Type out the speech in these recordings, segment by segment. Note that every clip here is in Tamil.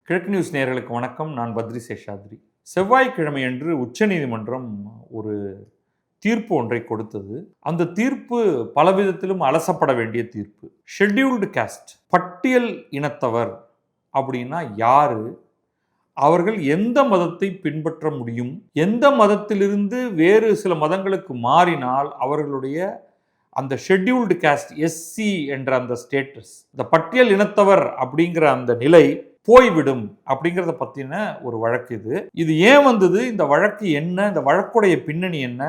கிழக்கு நியூஸ் நேயர்களுக்கு வணக்கம். நான் பத்ரி சேஷாத்ரி. செவ்வாய்க்கிழமை அன்று உச்சநீதிமன்றம் ஒரு தீர்ப்பு ஒன்றை கொடுத்தது. அந்த தீர்ப்பு பலவிதத்திலும் அலசப்பட வேண்டிய தீர்ப்பு. ஷெட்யூல்டு காஸ்ட், பட்டியல் இனத்தவர் அப்படின்னா யாரு? அவர்கள் எந்த மதத்தை பின்பற்ற முடியும்? எந்த மதத்திலிருந்து வேறு சில மதங்களுக்கு மாறினால் அவர்களுடைய அந்த ஷெட்யூல்டு காஸ்ட் எஸ்சி என்ற அந்த ஸ்டேட்டஸ், இந்த பட்டியல் இனத்தவர் அப்படிங்கிற அந்த நிலை போய்விடும் அப்படிங்கிறத பற்றின ஒரு வழக்கு இது. இது ஏன் வந்தது? இந்த வழக்கு என்ன? இந்த வழக்குடைய பின்னணி என்ன?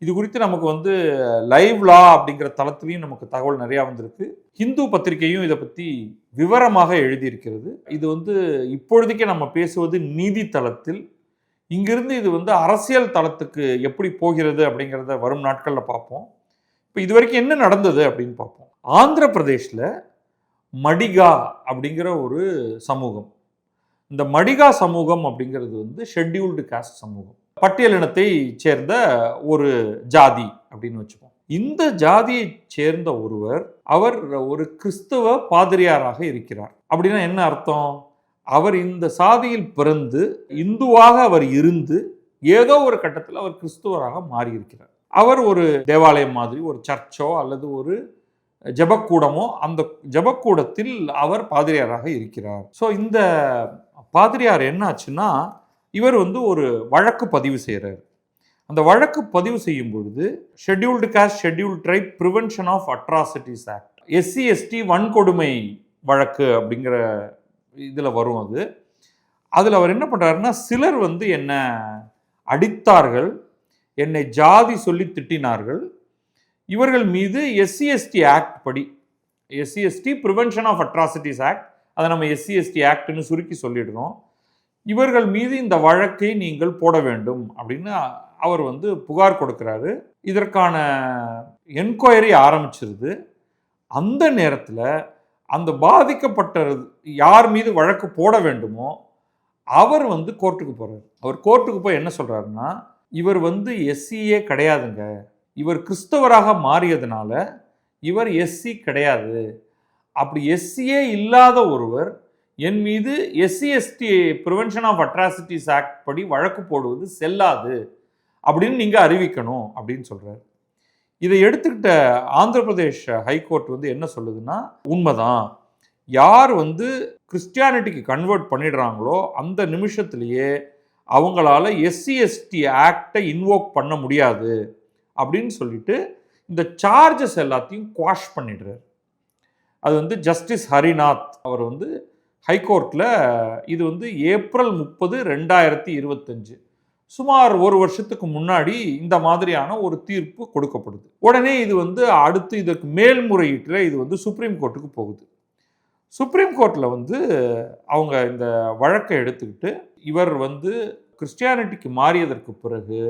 இது குறித்து நமக்கு லைவ் லா அப்படிங்கிற தளத்திலையும் நமக்கு தகவல் நிறையா வந்திருக்கு. ஹிந்து பத்திரிகையும் இதை பற்றி விவரமாக எழுதியிருக்கிறது. இது இப்பொழுதைக்கு நம்ம பேசுவது நீதி தளத்தில். இங்கிருந்து இது அரசியல் தளத்துக்கு எப்படி போகிறது அப்படிங்கிறத வரும் நாட்களில் பார்ப்போம். இப்போ இது வரைக்கும் என்ன நடந்தது அப்படின்னு பார்ப்போம். ஆந்திர பிரதேஷில் மடிகா அப்படிங்கிற ஒரு சமூகம். இந்த மடிகா சமூகம் அப்படிங்கிறது ஷெட்யூல்டு காஸ்ட் சமூகம், பட்டியலினத்தை சேர்ந்த ஒரு ஜாதி அப்படின்னு வச்சுப்போம். இந்த ஜாதியை சேர்ந்த அவர் ஒரு கிறிஸ்தவ பாதிரியாராக இருக்கிறார். அப்படின்னா என்ன அர்த்தம்? அவர் இந்த சாதியில் பிறந்து இந்துவாக அவர் இருந்து ஏதோ ஒரு கட்டத்தில் அவர் கிறிஸ்துவராக மாறியிருக்கிறார். அவர் ஒரு தேவாலயம் மாதிரி ஒரு சர்ச்சோ அல்லது ஒரு ஜபக்கூடமோ, அந்த ஜபக்கூடத்தில் அவர் பாதிரியாராக இருக்கிறார். ஸோ இந்த பாதிரியார் என்னாச்சுன்னா, இவர் ஒரு வழக்கு பதிவு செய்கிறார். அந்த வழக்கு பதிவு செய்யும் பொழுது scheduled caste scheduled tribe prevention of atrocities act, SC ST வன்கொடுமை வழக்கு அப்படிங்கிற இதில் வரும். அதில் அவர் என்ன பண்ணுறாருன்னா, சிலர் என்ன அடித்தார்கள், என்னை ஜாதி சொல்லி திட்டினார்கள், இவர்கள் மீது எஸ்சி எஸ்டி ஆக்ட் படி, SC ST prevention of atrocities act, அதை நம்ம எஸ்சி எஸ்டி ஆக்ட்னு சுருக்கி சொல்லிடுறோம், இவர்கள் மீது இந்த வழக்கை நீங்கள் போட வேண்டும் அப்படின்னு அவர் புகார் கொடுக்குறாரு. இதற்கான என்கொயரி ஆரம்பிச்சிருது. அந்த நேரத்தில் அந்த பாதிக்கப்பட்ட யார் மீது வழக்கு போட வேண்டுமோ அவர் கோர்ட்டுக்கு போகிறார். அவர் கோர்ட்டுக்கு போய் என்ன சொல்கிறாருன்னா, இவர் எஸ்சியே கிடையாதுங்க, இவர் கிறிஸ்தவராக மாறியதுனால இவர் எஸ்சி கிடையாது. அப்படி எஸ்சியே இல்லாத ஒருவர் என் மீது SC ST prevention of atrocities act படி வழக்கு போடுவது செல்லாது அப்படின்னு நீங்கள் அறிவிக்கணும் அப்படின்னு சொல்கிறார். இதை எடுத்துக்கிட்ட ஆந்திர பிரதேஷ் ஹைகோர்ட் என்ன சொல்லுதுன்னா, உண்மைதான், யார் கிறிஸ்டியானிட்டிக்கு கன்வெர்ட் பண்ணிடுறாங்களோ அந்த நிமிஷத்துலேயே அவங்களால எஸ்சி எஸ்டி ஆக்டை இன்வோக் பண்ண முடியாது அப்படின்னு சொல்லிட்டு இந்த சார்ஜஸ் எல்லாத்தையும் குவாஷ் பண்ணிடுறாரு. அது ஜஸ்டிஸ் ஹரிநாத் அவர் ஹைகோர்ட்டில் இது ஏப்ரல் 30, 2025, சுமார் ஒரு வருஷத்துக்கு முன்னாடி இந்த மாதிரியான ஒரு தீர்ப்பு கொடுக்கப்படுது. உடனே இது அடுத்து இதற்கு மேல்முறையீட்டில் இது சுப்ரீம் கோர்ட்டுக்கு போகுது. சுப்ரீம் கோர்ட்டில் அவங்க இந்த வழக்கை எடுத்துக்கிட்டு, இவர் கிறிஸ்டியானிட்டிக்கு மாறியதற்கு பிறகு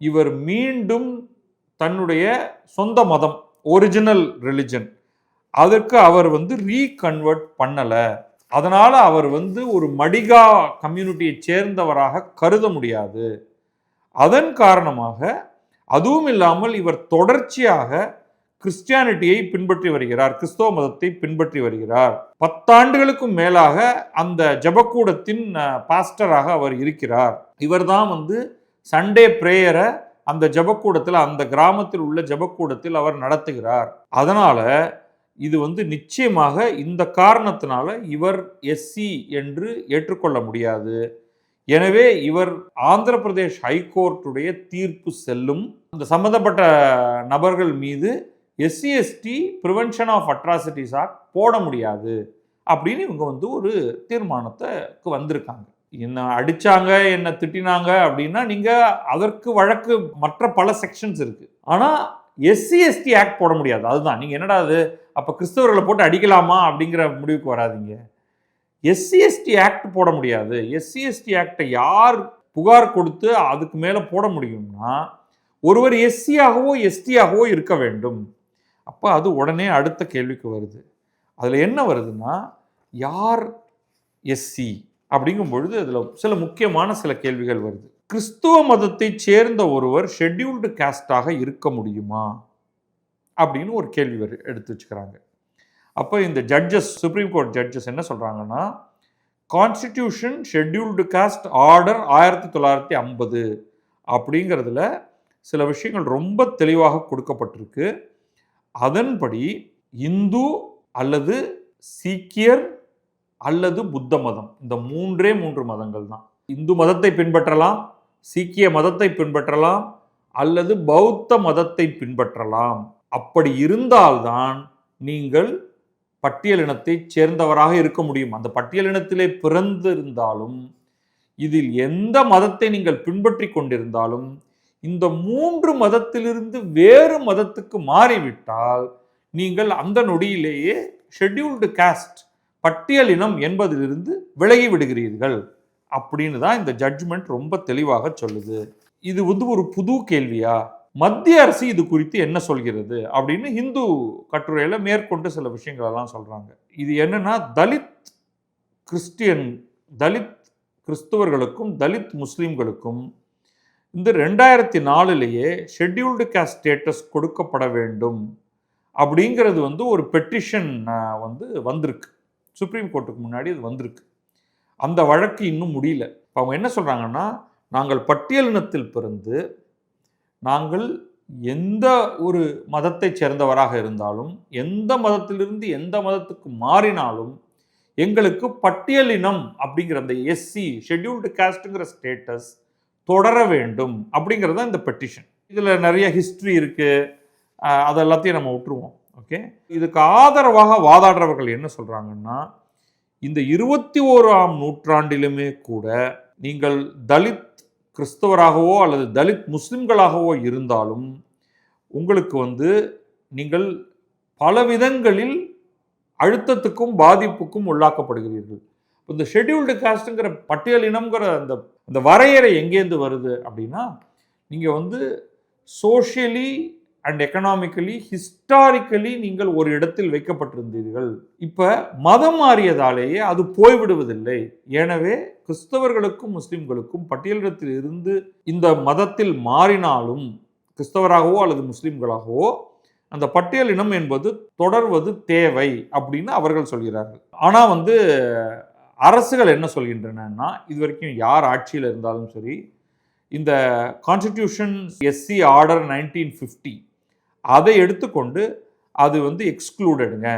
இவர் மீண்டும் தன்னுடைய சொந்த மதம், ஒரிஜினல் ரிலிஜன், அதற்கு அவர் ரீகன்வெர்ட் பண்ணலை, அதனால் அவர் ஒரு மடிகா கம்யூனிட்டியை சேர்ந்தவராக கருத முடியாது. அதன் காரணமாக, அதுவும் இல்லாமல் இவர் தொடர்ச்சியாக கிறிஸ்டியானிட்டியை பின்பற்றி வருகிறார், கிறிஸ்தவ மதத்தை பின்பற்றி வருகிறார், 10 ஆண்டுகளுக்கும் மேலாக அந்த ஜபக்கூடத்தின் பாஸ்டராக அவர் இருக்கிறார், இவர்தான் சண்டே பிரேயரை அந்த ஜபக்கூடத்தில், அந்த கிராமத்தில் உள்ள ஜபக்கூடத்தில் அவர் நடத்துகிறார். அதனால இது நிச்சயமாக இந்த காரணத்தினால இவர் எஸ்சி என்று ஏற்றுக்கொள்ள முடியாது. எனவே இவர் ஆந்திர பிரதேஷ் ஹைகோர்ட்டுடைய தீர்ப்பு செல்லும். அந்த சம்பந்தப்பட்ட நபர்கள் மீது SC ST prevention of atrocities act போட முடியாது அப்படின்னு இவங்க ஒரு தீர்மானத்துக்கு வந்திருக்காங்க. என்ன அடிச்சாங்க, என்ன திட்டினாங்க அப்படின்னா நீங்கள் அதற்கு வழக்கு மற்ற பல செக்ஷன்ஸ் இருக்கு. ஆனால் எஸ்சி எஸ்டி ஆக்ட் போட முடியாது. அதுதான் நீங்கள் என்னடா அது, அப்போ கிறிஸ்தவர்களை போட்டு அடிக்கலாமா அப்படிங்கிற முடிவுக்கு வராதிங்க. எஸ்சி எஸ்டி ஆக்ட் போட முடியாது. எஸ்சி எஸ்டி ஆக்டை யார் புகார் கொடுத்து அதுக்கு மேலே போட முடியும்னா, ஒருவர் எஸ்சியாகவோ எஸ்டியாகவோ இருக்க வேண்டும். அப்போ அது உடனே அடுத்த கேள்விக்கு வருது. அதில் என்ன வருதுன்னா, யார் எஸ்சி அப்படிங்கும் பொழுது அதில் சில முக்கியமான சில கேள்விகள் வருது. கிறிஸ்துவ மதத்தை சேர்ந்த ஒருவர் ஷெட்யூல்டு காஸ்டாக இருக்க முடியுமா அப்படின்னு ஒரு கேள்வி எடுத்து வச்சுக்கிறாங்க. அப்போ இந்த ஜட்ஜஸ், சுப்ரீம் கோர்ட் ஜட்ஜஸ் என்ன சொல்கிறாங்கன்னா, கான்ஸ்டிடியூஷன் ஷெட்யூல்டு காஸ்ட் ஆர்டர் 1950 அப்படிங்கிறதுல சில விஷயங்கள் ரொம்ப தெளிவாக கொடுக்கப்பட்டிருக்கு. அதன்படி இந்து அல்லது சீக்கியர் அல்லது புத்த மதம், இந்த மூன்றே மதங்கள் தான். இந்து மதத்தை பின்பற்றலாம், சீக்கிய மதத்தை பின்பற்றலாம், அல்லது பௌத்த மதத்தை பின்பற்றலாம். அப்படி இருந்தால்தான் நீங்கள் பட்டியலினத்தை சேர்ந்தவராக இருக்க முடியும். அந்த பட்டியலினத்திலே பிறந்திருந்தாலும், இதில் எந்த மதத்தை நீங்கள் பின்பற்றி கொண்டிருந்தாலும், இந்த 3 மதத்திலிருந்து வேறு மதத்துக்கு மாறிவிட்டால் நீங்கள் அந்த நொடியிலேயே ஷெட்யூல்டு காஸ்ட், பட்டியலினம் என்பதிலிருந்து விலகி விடுகிறீர்கள் அப்படின்னு தான் இந்த ஜட்ஜ்மெண்ட் ரொம்ப தெளிவாக சொல்லுது. இது ஒரு புது கேள்வியா? மத்திய அரசு இது குறித்து என்ன சொல்கிறது அப்படின்னு ஹிந்து கட்டுரையில மேற்கொண்டு சில விஷயங்கள் எல்லாம் சொல்றாங்க. இது என்னன்னா, தலித் கிறிஸ்தவர்களுக்கும் தலித் முஸ்லிம்களுக்கும் இந்த 2004 ஷெட்யூல்டு காஸ்ட் ஸ்டேட்டஸ் கொடுக்கப்பட வேண்டும் அப்படிங்கிறது ஒரு பெட்டிஷன் வந்திருக்கு. சுப்ரீம் கோர்ட்டுக்கு முன்னாடி அது வந்திருக்கு. அந்த வழக்கு இன்னும் முடியல. அவங்க என்ன சொல்றாங்கன்னா, நாங்கள் பட்டியலினத்தில் பிறந்து நாங்கள் எந்த ஒரு மதத்தை சேர்ந்தவராக இருந்தாலும், எந்த மதத்திலிருந்து எந்த மதத்துக்கு மாறினாலும் எங்களுக்கு பட்டியலினம் அப்படிங்கிற அந்த எஸ்சி ஷெட்யூல்டு காஸ்ட்ங்கிற ஸ்டேட்டஸ் தொடர வேண்டும் அப்படிங்கிறது இந்த பெட்டிஷன். இதில் நிறைய ஹிஸ்ட்ரி இருக்கு, அதெல்லாத்தையும் நம்ம விட்டுருவோம். ஓகே, இதுக்கு ஆதரவாக வாதாடுறவர்கள் என்ன சொல்றாங்கன்னா, இந்த 21ஆம் நூற்றாண்டிலுமே கூட நீங்கள் தலித் கிறிஸ்தவராகவோ அல்லது தலித் முஸ்லிம்களாகவோ இருந்தாலும் உங்களுக்கு நீங்கள் பல விதங்களில் அழுத்தத்துக்கும் பாதிப்புக்கும் உள்ளாக்கப்படுகிறீர்கள். இந்த ஷெட்யூல்டு காஸ்ட்ங்கிற பட்டியலினம்ங்கிற அந்த வரையறை எங்கேருந்து வருது அப்படின்னா, நீங்கள் சோஷியலி அண்ட் எக்கனாமிக்கலி ஹிஸ்டாரிக்கலி நீங்கள் ஒரு இடத்தில் வைக்கப்பட்டிருந்தீர்கள். இப்போ மதம் மாறியதாலேயே அது போய்விடுவதில்லை. எனவே கிறிஸ்தவர்களுக்கும் முஸ்லிம்களுக்கும் பட்டியலிடத்தில் இருந்து இந்த மதத்தில் மாறினாலும், கிறிஸ்தவராகவோ அல்லது முஸ்லிம்களாகவோ, அந்த பட்டியலினம் என்பது தொடர்வது தேவை அப்படின்னு அவர்கள் சொல்கிறார்கள். ஆனால் அரசுகள் என்ன சொல்கின்றன, இது வரைக்கும் யார் ஆட்சியில் இருந்தாலும் சரி, இந்த கான்ஸ்டிடியூஷன் எஸ்சி ஆர்டர் 1950 அதை எடுத்துக்கொண்டு அது எக்ஸ்க்ளூடடுங்க,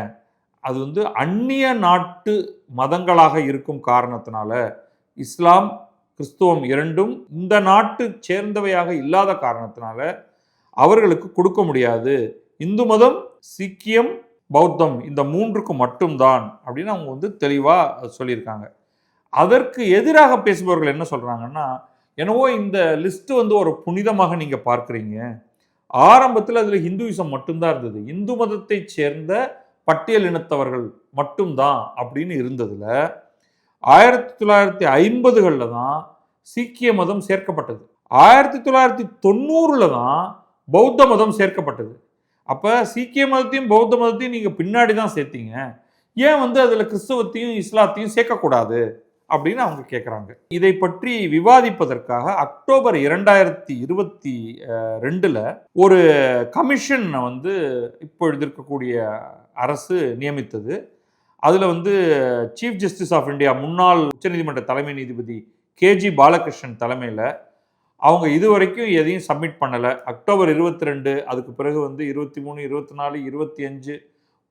அது அந்நிய நாட்டு மதங்களாக இருக்கும் காரணத்தினால, இஸ்லாம் கிறிஸ்துவம் இரண்டும் இந்த நாட்டு சேர்ந்தவையாக இல்லாத காரணத்தினால அவர்களுக்கு கொடுக்க முடியாது. இந்து மதம், சீக்கியம், பௌத்தம் இந்த 3க்கு மட்டும்தான் அப்படின்னு அவங்க தெளிவாக சொல்லியிருக்காங்க. அதற்கு எதிராக பேசுபவர்கள் என்ன சொல்றாங்கன்னா, என்னவோ இந்த லிஸ்ட் ஒரு புனிதமாக நீங்க பார்க்குறீங்க. ஆரம்பத்தில் அதில் ஹிந்துவிசம் மட்டும்தான் இருந்தது, இந்து மதத்தை சேர்ந்த பட்டியல் இனத்தவர்கள் மட்டும்தான் அப்படின்னு இருந்ததுல 1950களில் தான் சீக்கிய மதம் சேர்க்கப்பட்டது. 1990 தான் பௌத்த மதம் சேர்க்கப்பட்டது. அப்போ சீக்கிய மதத்தையும் பௌத்த மதத்தையும் நீங்கள் பின்னாடி தான் சேர்த்தீங்க, ஏன் அதில் கிறிஸ்தவத்தையும் இஸ்லாத்தையும் சேர்க்கக்கூடாது அப்படின்னு அவங்க கேட்குறாங்க. இதை பற்றி விவாதிப்பதற்காக அக்டோபர் 2022 ஒரு கமிஷன் இப்பொழுது இருக்கக்கூடிய அரசு நியமித்தது. அதில் சீஃப் ஜஸ்டிஸ் ஆஃப் இந்தியா, முன்னாள் உச்சநீதிமன்ற தலைமை நீதிபதி கேஜி பாலகிருஷ்ணன் தலைமையில் அவங்க இதுவரைக்கும் எதையும் சப்மிட் பண்ணலை. அக்டோபர் 22, அதுக்கு பிறகு 23, 24, 25,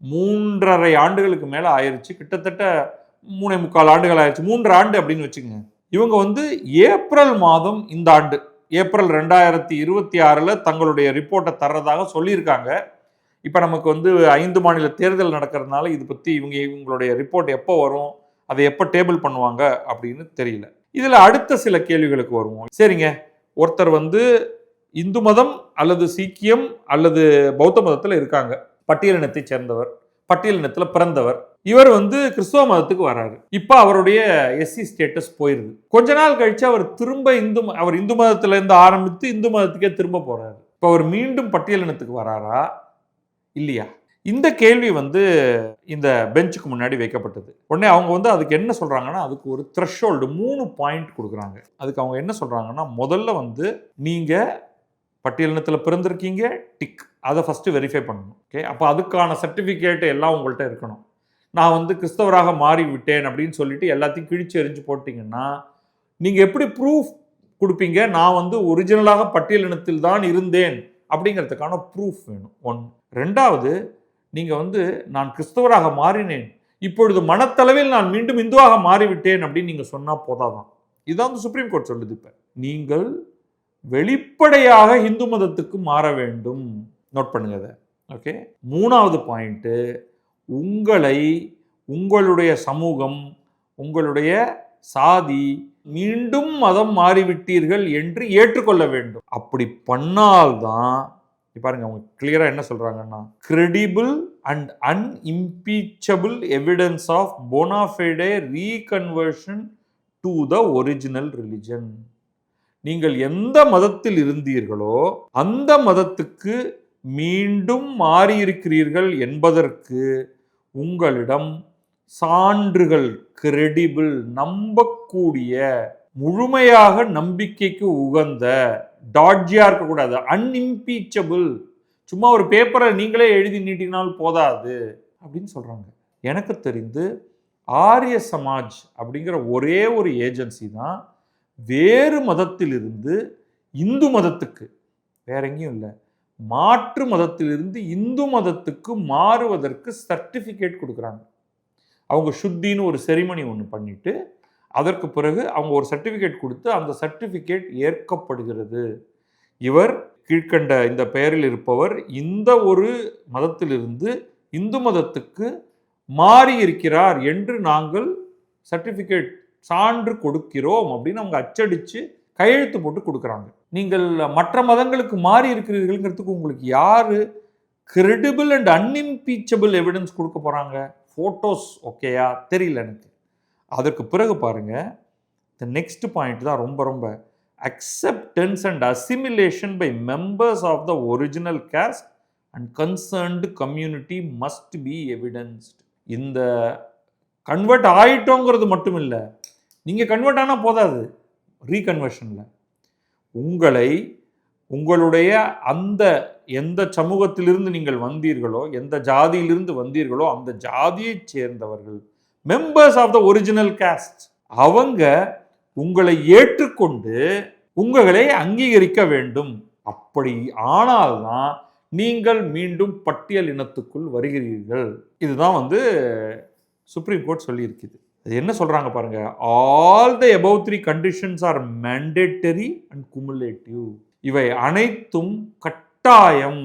3.5 ஆண்டுகளுக்கு மேலே ஆயிடுச்சு. கிட்டத்தட்ட 3.25 ஆண்டுகள் ஆயிடுச்சு, 3 ஆண்டு அப்படின்னு வச்சுக்கோங்க. இவங்க ஏப்ரல் மாதம் இந்த ஆண்டு ஏப்ரல் 2026 தங்களுடைய ரிப்போர்ட்டை தர்றதாக சொல்லியிருக்காங்க. இப்போ நமக்கு 5 மாநில தேர்தல் நடக்கிறதுனால இது பற்றி இவங்களுடைய ரிப்போர்ட் எப்போ வரும், அதை எப்போ டேபிள் பண்ணுவாங்க அப்படின்னு தெரியல. இதில் அடுத்த சில கேள்விகளுக்கு வருவோம். சரிங்க, ஒருத்தர் இந்து மதம் அல்லது சீக்கியம் அல்லது பௌத்த மதத்தில் இருக்காங்க, பட்டியலினத்தை சேர்ந்தவர், பட்டியலினத்தில் பிறந்தவர். இவர் கிறிஸ்தவ மதத்துக்கு வராரு. இப்போ அவருடைய எஸ்சி ஸ்டேட்டஸ் போயிருது. கொஞ்ச நாள் கழிச்சு அவர் திரும்ப அவர் இந்து மதத்துல இருந்து ஆரம்பித்து இந்து மதத்துக்கே திரும்ப போறாரு. இப்போ அவர் மீண்டும் பட்டியலினத்துக்கு வராரா இல்லையா? இந்த கேள்வி இந்த பெஞ்சுக்கு முன்னாடி வைக்கப்பட்டது. உடனே அவங்க அதுக்கு என்ன சொல்றாங்கன்னா, அதுக்கு ஒரு த்ரெஷ்ஹோல்டு 3 பாயிண்ட் கொடுக்குறாங்க. அதுக்கு அவங்க என்ன சொல்றாங்கன்னா, முதல்ல நீங்க பட்டியலினத்தில் பிறந்திருக்கீங்க, டிக், அதை ஃபர்ஸ்ட் வெரிஃபை பண்ணணும். ஓகே, அப்போ அதுக்கான சர்டிஃபிகேட் எல்லாம் உங்கள்கிட்ட இருக்கணும். நான் வந்து கிறிஸ்தவராக மாறிவிட்டேன் அப்படின்னு சொல்லிட்டு எல்லாத்தையும் கிழிச்சு எறிஞ்சு போட்டிங்கன்னா நீங்கள் எப்படி ப்ரூஃப் கொடுப்பீங்க? நான் வந்து ஒரிஜினலாக பட்டியலினத்தில் தான் இருந்தேன் அப்படிங்கிறதுக்கான ப்ரூஃப் வேணும். ஒன்று. ரெண்டாவது, நீங்கள் வந்து நான் கிறிஸ்தவராக மாறினேன், இப்பொழுது மனத்தளவில் நான் மீண்டும் இந்துவாக மாறிவிட்டேன் அப்படின்னு நீங்கள் சொன்னால் போதாதான். இதுதான் வந்து சுப்ரீம் கோர்ட் சொல்லுது. இப்போ நீங்கள் வெளிப்படையாக இந்து மதத்துக்கு மாற வேண்டும். நோட் பண்ணுங்க அதை. ஓகே. மூணாவது பாயிண்ட்டு, உங்களை உங்களுடைய சமூகம், உங்களுடைய சாதி மீண்டும் மதம் மாறிவிட்டீர்கள் என்று ஏற்றுக்கொள்ள வேண்டும். அப்படி பண்ணால்தான் பாருங்க அவங்க கிளியரா என்ன சொல்றாங்கன்னா, credible and unimpeachable evidence of bona fide reconversion to the original religion. நீங்கள் எந்த மதத்தில் இருந்தீர்களோ அந்த மதத்துக்கு மீண்டும் மாறியிருக்கிறீர்கள் என்பதற்கு உங்களிடம் சான்றுகள், கிரெடிபிள், நம்பக்கூடிய, முழுமையாக நம்பிக்கைக்கு உகந்த, டாட்ஜியா இருக்கக்கூடாது, அன்இம்பீச்சபிள், சும்மா ஒரு பேப்பரை நீங்களே எழுதி நீட்டினால் போதாது அப்படின்னு சொல்றாங்க. எனக்கு தெரிந்து ஆரிய சமாஜ் அப்படிங்கிற ஒரே ஒரு ஏஜென்சி தான் வேறு மதத்திலிருந்து இந்து மதத்துக்கு, வேற எங்கேயும் இல்லை, மாற்று மதத்திலிருந்து இந்து மதத்துக்கு மாறுவதற்கு சர்டிஃபிகேட் கொடுக்குறாங்க. அவங்க சுத்தின்னு ஒரு செரிமனி ஒன்று பண்ணிட்டு அதற்கு பிறகு அவங்க ஒரு சர்டிஃபிகேட் கொடுத்து அந்த சர்டிஃபிகேட் ஏற்கப்படுகிறது. இவர் கீழ்கண்ட இந்த பெயரில் இருப்பவர் இந்த ஒரு மதத்திலிருந்து இந்து மதத்துக்கு மாறி இருக்கிறார் என்று நாங்கள் சர்டிஃபிகேட், சான்று கொடுக்கிறோம் அப்படின்னு அவங்க அச்சடித்து கையெழுத்து போட்டு கொடுக்குறாங்க. நீங்கள் மற்ற மதங்களுக்கு மாறி இருக்கிறீர்கள்ங்கிறதுக்கு உங்களுக்கு யார் கிரெடிபிள் அண்ட் அன்இம்பீச்சபிள் எவிடன்ஸ் கொடுக்க போகிறாங்க? ஃபோட்டோஸ் ஓகேயா? தெரியல எனக்கு. அதற்கு பிறகு பாருங்க, த நெக்ஸ்ட் பாயிண்ட் தான் ரொம்ப ரொம்ப, acceptance and assimilation by members of the original caste and concerned community must be evidenced. இந்த கன்வெர்ட் ஆயிட்டோங்கிறது மட்டும் இல்லை, நீங்கள் கன்வெர்ட் ஆனால் போதாது. ரீகன்வர்ஷனில் உங்களை உங்களுடைய அந்த எந்த சமூகத்திலிருந்து நீங்கள் வந்தீர்களோ, எந்த ஜாதியிலிருந்து வந்தீர்களோ அந்த ஜாதியை சேர்ந்தவர்கள், members of the original caste, அவங்க உங்களை ஏற்றுக்கொண்டு உங்களை அங்கீகரிக்க வேண்டும். அப்படி ஆனால்தான் நீங்கள் மீண்டும் பட்டியல் இனத்துக்குள் வருகிறீர்கள். இதுதான் வந்து சுப்ரீம் கோர்ட் சொல்லியிருக்குது. அது என்ன சொல்றாங்க பாருங்க, all the above 3 conditions are mandatory and cumulative. இவை அனைத்தும் கட்டாயம்,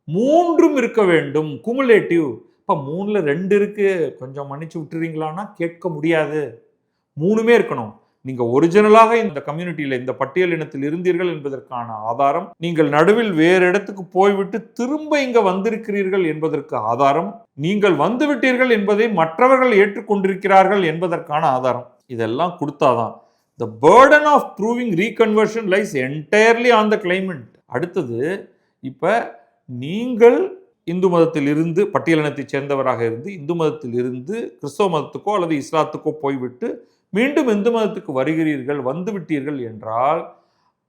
மூன்றும் இருக்க வேண்டும். குமுலேட்டிவ். இப்போ 3ல் 2 இருக்கு, கொஞ்சம் மன்னிச்சு விட்டுறீங்களான்னா கேட்க முடியாது. 3மே இருக்கணும். நீங்க ஒரிஜினலாக இந்த கம்யூனிட்டியில, இந்த பட்டியல் இனத்தில் இருந்தீர்கள் என்பதற்கான ஆதாரம், நீங்கள் நடுவில் வேறு இடத்துக்கு போய்விட்டு திரும்ப இங்க வந்திருக்கிறீர்கள் என்பதற்கு ஆதாரம், நீங்கள் வந்துவிட்டீர்கள் என்பதை மற்றவர்கள் ஏற்றுக்கொண்டிருக்கிறார்கள் என்பதற்கான ஆதாரம், இதெல்லாம் கொடுத்தாதான். The burden of proving reconversion lies entirely on the claimant. அடுத்தது, இப்ப நீங்கள் இந்து மதத்தில் இருந்து, பட்டியலினத்தை சேர்ந்தவராக இருந்து இந்து மதத்தில் இருந்து கிறிஸ்தவ மதத்துக்கோ அல்லது இஸ்லாத்துக்கோ போய்விட்டு மீண்டும் இந்து மதத்துக்கு வருகிறீர்கள், வந்துவிட்டீர்கள் என்றால்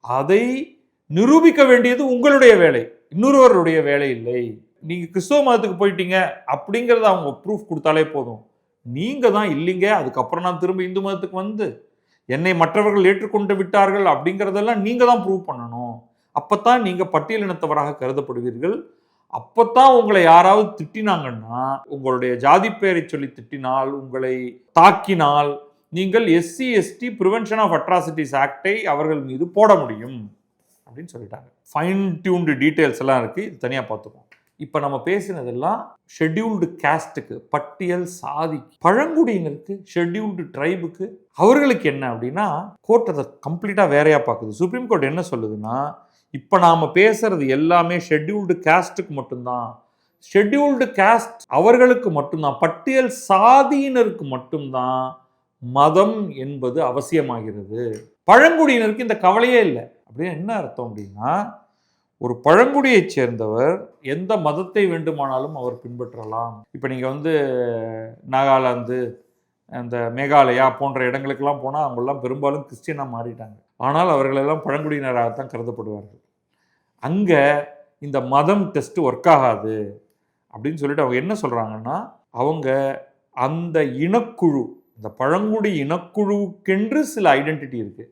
அதை நிரூபிக்க வேண்டியது உங்களுடைய வேலை, இன்னொருவருடைய வேலை இல்லை. நீங்க கிறிஸ்தவ மதத்துக்கு போயிட்டீங்க அப்படிங்கிறத அவங்க ப்ரூஃப் கொடுத்தாலே போதும். நீங்க தான் இல்லைங்க, அதுக்கப்புறம் நான் திரும்ப இந்து மதத்துக்கு வந்து என்னை மற்றவர்கள் ஏற்றுக்கொண்டு விட்டார்கள் அப்படிங்கிறதெல்லாம் நீங்க தான் ப்ரூவ் பண்ணணும். அப்பத்தான் நீங்க பட்டியலினத்தவராக கருதப்படுவீர்கள். அப்பத்தான் உங்களை யாராவது திட்டினாங்கன்னா, உங்களுடைய ஜாதி பெயரை சொல்லி திட்டினால், உங்களை தாக்கினால், நீங்கள் SC ST prevention of atrocities ஆக்டை அவர்கள் மீது போட முடியும் அப்படின்னு சொல்லிட்டாங்க. ஃபைன் டியூன்டு டீட்டெயில்ஸ் எல்லாம் இருக்கு, இது தனியாக பார்த்துப்போம். இப்போ நம்ம பேசினதெல்லாம் ஷெட்யூல்டு காஸ்ட்டுக்கு, பட்டியல் சாதி, பழங்குடியினருக்கு, ஷெட்யூல்டு ட்ரைபுக்கு, அவர்களுக்கு என்ன அப்படின்னா கோர்ட் அதை கம்ப்ளீட்டாக வேறையா பார்க்குது. சுப்ரீம் கோர்ட் என்ன சொல்லுதுன்னா, இப்போ நாம் பேசுறது எல்லாமே ஷெட்யூல்டு காஸ்ட்டுக்கு மட்டும்தான். ஷெட்யூல்டு காஸ்ட் அவர்களுக்கு மட்டும்தான், பட்டியல் சாதியினருக்கு மட்டும்தான் மதம் என்பது அவசியமாகிறது. பழங்குடியினருக்கு இந்த கவலையே இல்லை. அப்படின்னு என்ன அர்த்தம் அப்படின்னா, ஒரு பழங்குடியைச் சேர்ந்தவர் எந்த மதத்தை வேண்டுமானாலும் அவர் பின்பற்றலாம். இப்போ நீங்கள் வந்து நாகாலாந்து, அந்த மேகாலயா போன்ற இடங்களுக்கெல்லாம் போனால் அவங்கெல்லாம் பெரும்பாலும் கிறிஸ்டியனாக மாறிட்டாங்க. ஆனால் அவர்களெல்லாம் பழங்குடியினராகத்தான் கருதப்படுவார்கள். அங்கே இந்த மதம் டெஸ்ட் ஒர்க் ஆகாது அப்படின்னு சொல்லிட்டு அவங்க என்ன சொல்கிறாங்கன்னா, அவங்க அந்த இனக்குழு, இந்த பழங்குடி இனக்குழுவுக்கென்று சில ஐடென்டிட்டி இருக்கு.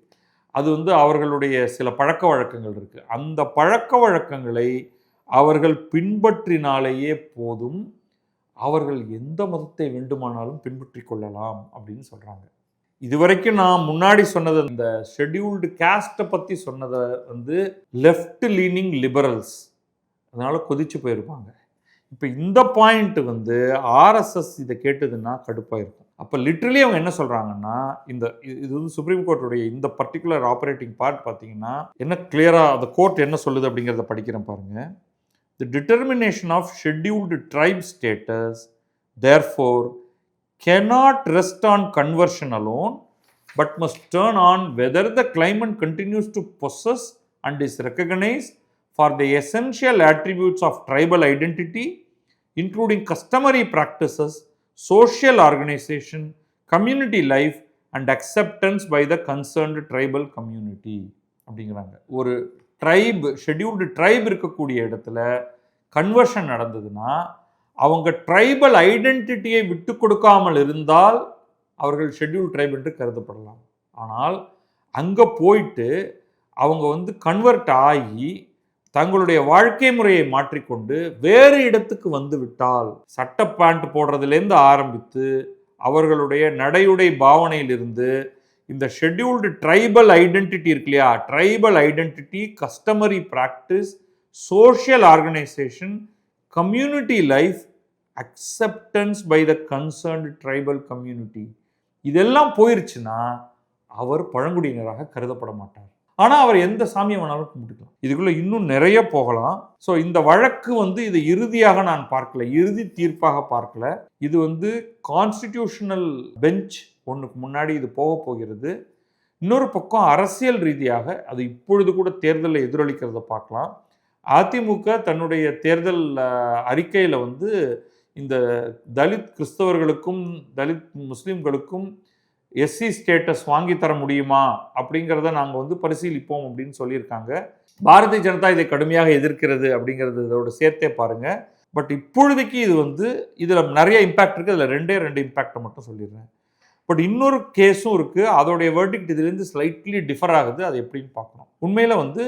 அது வந்து அவர்களுடைய சில பழக்க வழக்கங்கள் இருக்கு. அந்த பழக்க வழக்கங்களை அவர்கள் பின்பற்றினாலேயே போதும், அவர்கள் எந்த மதத்தை வேண்டுமானாலும் பின்பற்றிக் கொள்ளலாம் அப்படின்னு சொல்றாங்க. இதுவரைக்கும் நான் முன்னாடி சொன்னது, இந்த ஷெட்யூல்டு காஸ்ட்டை பத்தி சொன்னதை வந்து லெஃப்ட் லீனிங் லிபரல்ஸ் அதனால கொதிச்சு போயிருப்பாங்க. இப்போ இந்த பாயிண்ட் வந்து ஆர்எஸ்எஸ் இதை கேட்டதுன்னா கடுப்பாக இருக்கும். அப்போ லிட்ரலி அவங்க என்ன சொல்கிறாங்கன்னா, இது வந்து சுப்ரீம் கோர்ட்டுடைய இந்த பர்டிகுலர் ஆப்ரேட்டிங் பார்ட் பார்த்தீங்கன்னா என்ன கிளியராக அந்த கோர்ட் என்ன சொல்லுது அப்படிங்கிறத படிக்கிறேன் பாருங்க. The determination of scheduled tribe status therefore cannot rest on conversion alone, but must turn on whether the claimant continues to possess and is recognized for the essential attributes of tribal identity, including customary practices, social organization, community life, and acceptance by the concerned tribal community. அப்படிங்கிறாங்க. ஒரு ட்ரைப், ஷெட்யூல்டு ட்ரைப் இருக்கக்கூடிய இடத்துல கன்வர்ஷன் நடந்ததுன்னா அவங்க ட்ரைபல் ஐடென்டிட்டியை விட்டு கொடுக்காமல் இருந்தால் அவர்கள் ஷெட்யூல் ட்ரைப் என்று கருதப்படலாம். ஆனால் அங்கே போயிட்டு அவங்க வந்து கன்வெர்ட் ஆகி தங்களுடைய வாழ்க்கை முறையை மாற்றிக்கொண்டு வேறு இடத்துக்கு வந்து விட்டால், சட்ட பேண்ட் போடுறதுலேருந்து ஆரம்பித்து அவர்களுடைய நடையுடை பாவனையிலிருந்து இந்த ஷெட்யூல்டு ட்ரைபல் ஐடென்டிட்டி இருக்கு இல்லையா, tribal identity, customary practice, social organisation, community life, acceptance by the concerned tribal community, இதெல்லாம் போயிருச்சுன்னா அவர் பழங்குடியினராக கருதப்பட மாட்டார். ஆனால் அவர் எந்த சாமியை வேணாலும் கும்பிட்டுக்கலாம். இதுக்குள்ள இன்னும் நிறைய போகலாம். ஸோ இந்த வழக்கு வந்து இது இறுதியாக நான் பார்க்கல, இறுதி தீர்ப்பாக பார்க்கல. இது வந்து கான்ஸ்டிடியூஷனல் பெஞ்ச் ஒன்றுக்கு முன்னாடி இது போக போகிறது. இன்னொரு பக்கம் அரசியல் ரீதியாக அது இப்பொழுது கூட தேர்தலில் எதிரொலிக்கிறத பார்க்கலாம். அதிமுக தன்னுடைய தேர்தல் அறிக்கையில் வந்து இந்த தலித் கிறிஸ்தவர்களுக்கும் தலித் முஸ்லீம்களுக்கும் எஸ்சி ஸ்டேட்டஸ் வாங்கி தர முடியுமா அப்படிங்கிறத நாங்கள் வந்து பரிசீலிப்போம் அப்படின்னு சொல்லியிருக்காங்க. பாரதிய ஜனதா இதை கடுமையாக எதிர்க்கிறது அப்படிங்கிறது இதோட சேர்த்தே பாருங்க. பட் இப்பொழுதைக்கு இது வந்து இதில் நிறைய இம்பேக்ட் இருக்குது. அதில் ரெண்டு இம்பேக்டை மட்டும் சொல்லிடுறேன். பட் இன்னொரு கேஸும் இருக்குது, அதோடைய வேர்டிக்ட் இதுலேருந்து ஸ்லைட்லி டிஃபர் ஆகுது. அது எப்படின்னு பார்க்கணும். உண்மையில் வந்து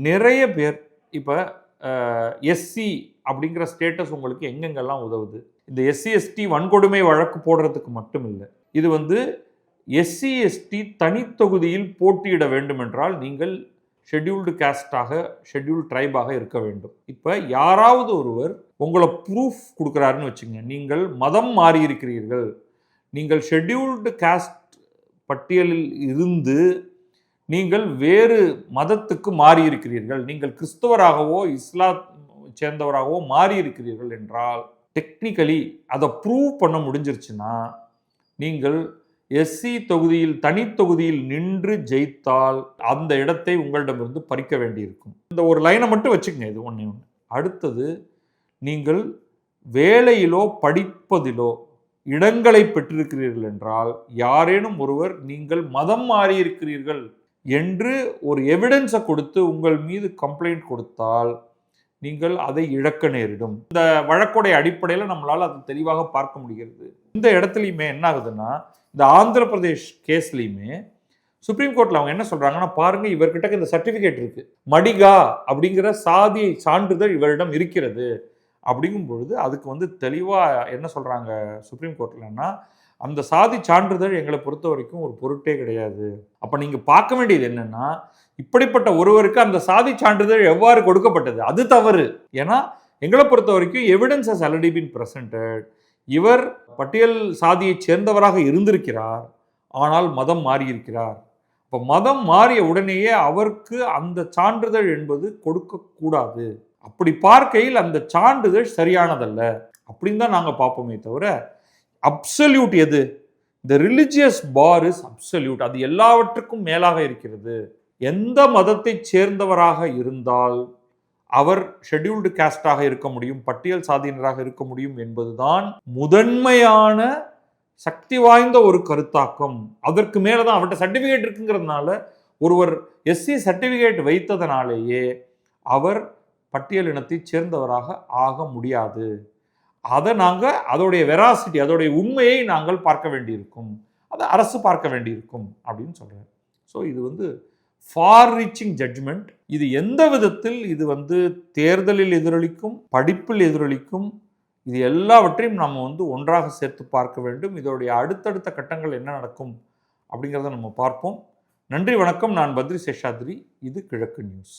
நிறைய பேர் இப்போ எஸ்சி அப்படிங்கிற ஸ்டேட்டஸ் உங்களுக்கு எங்கெங்கெல்லாம் உதவுது. இந்த எஸ்சி எஸ்டி வன்கொடுமை வழக்கு போடுறதுக்கு மட்டும் இல்லை, இது வந்து எஸ்சி எஸ்டி தனித்தொகுதியில் போட்டியிட வேண்டும் என்றால் நீங்கள் ஷெட்யூல்டு காஸ்டாக, ஷெட்யூல்டு ட்ரைபாக இருக்க வேண்டும். இப்போ யாராவது ஒருவர் உங்களை ப்ரூஃப் கொடுக்குறாருன்னு வச்சுங்க, நீங்கள் மதம் மாறி இருக்கிறீர்கள், நீங்கள் ஷெட்யூல்டு காஸ்ட் பட்டியலில் இருந்து நீங்கள் வேறு மதத்துக்கு மாறி இருக்கிறீர்கள், நீங்கள் கிறிஸ்தவராகவோ இஸ்லாம் சேர்ந்தவராகவோ மாறி இருக்கிறீர்கள் என்றால் டெக்னிக்கலி அதை ப்ரூவ் பண்ண முடிஞ்சிருச்சுன்னா நீங்கள் எஸ்சி தொகுதியில் தனித்தொகுதியில் நின்று ஜெயித்தால் அந்த இடத்தை உங்களிடமிருந்து பறிக்க வேண்டியிருக்கும். இந்த ஒரு லைனை மட்டும் வச்சுக்கங்க, இது ஒன்று. அடுத்தது, நீங்கள் வேலையிலோ படிப்பதிலோ இடங்களை பெற்றிருக்கிறீர்கள் என்றால் யாரேனும் ஒருவர் நீங்கள் மதம் மாறி இருக்கிறீர்கள் என்று ஒரு எவிடன்ஸை கொடுத்து உங்கள் மீது கம்ப்ளைண்ட் கொடுத்தால் நீங்கள் அதை இழக்க நேரிடும். இந்த வழக்குடைய அடிப்படையில் நம்மளால் அது தெளிவாக பார்க்க முடிகிறது. இந்த இடத்துலையுமே என்ன ஆகுதுன்னா, இந்த ஆந்திர பிரதேஷ் கேஸ்லையுமே சுப்ரீம் கோர்ட்டில் அவங்க என்ன சொல்றாங்கன்னா, பாருங்க இவர்கிட்ட இந்த சர்டிஃபிகேட் இருக்கு, மடிகா அப்படிங்கிற சாதி சான்றிதழ் இவரிடம் இருக்கிறது அப்படிங்கும் பொழுது அதுக்கு வந்து தெளிவாக என்ன சொல்றாங்க சுப்ரீம் கோர்ட்லன்னா, அந்த சாதி சான்றிதழ் எங்களை பொறுத்த வரைக்கும் ஒரு பொருட்டே கிடையாது. அப்போ நீங்கள் பார்க்க வேண்டியது என்னன்னா, இப்படிப்பட்ட ஒருவருக்கு அந்த சாதி சான்றிதழ் எவ்வாறு கொடுக்கப்பட்டது, அது தவறு. ஏன்னா எங்களை பொறுத்த வரைக்கும் evidence has already been presented. இவர் பட்டியல் சாதியை சேர்ந்தவராக இருந்திருக்கிறார், ஆனால் மதம் மாறியிருக்கிறார். இப்போ மதம் மாறிய உடனேயே அவருக்கு அந்த சான்றிதழ் என்பது கொடுக்கக்கூடாது. அப்படி பார்க்கையில் அந்த சான்றிதழ் சரியானதல்ல அப்படின்னு தான் நாங்கள் பார்ப்போமே தவிர, அப்சல்யூட் எது, இந்த ரிலிஜியஸ் பார் இஸ் அப்சல்யூட், அது எல்லாவற்றுக்கும் மேலாக இருக்கிறது. எந்த மதத்தை சேர்ந்தவராக இருந்தால் அவர் ஷெட்யூல்டு காஸ்டாக இருக்க முடியும், பட்டியல் சாதியினராக இருக்க முடியும் என்பதுதான் முதன்மையான சக்தி வாய்ந்த ஒரு கருத்தாக்கம். அதற்கு மேலதான் அவர்கிட்ட சர்டிபிகேட் இருக்குங்கிறதுனால, ஒருவர் எஸ்சி சர்டிபிகேட் வைத்ததனாலேயே அவர் பட்டியல் இனத்தை சேர்ந்தவராக ஆக முடியாது. அதை நாங்கள் அதோடைய வெராசிட்டி, அதோடைய உண்மையை நாங்கள் பார்க்க வேண்டியிருக்கும், அதை அரசு பார்க்க வேண்டியிருக்கும் அப்படின்னு சொல்கிறார். ஸோ இது வந்து ஃபார் ரீச்சிங் ஜட்ஜ்மெண்ட். இது எந்த விதத்தில் இது வந்து தேர்தலில் எதிரொலிக்கும், படிப்பில் எதிரொலிக்கும், இது எல்லாவற்றையும் நம்ம வந்து ஒன்றாக சேர்த்து பார்க்க வேண்டும். இதோடைய அடுத்தடுத்த கட்டங்கள் என்ன நடக்கும் அப்படிங்கிறத நம்ம பார்ப்போம். நன்றி, வணக்கம். நான் பத்ரி சேஷாத்ரி. இது கிழக்கு நியூஸ்.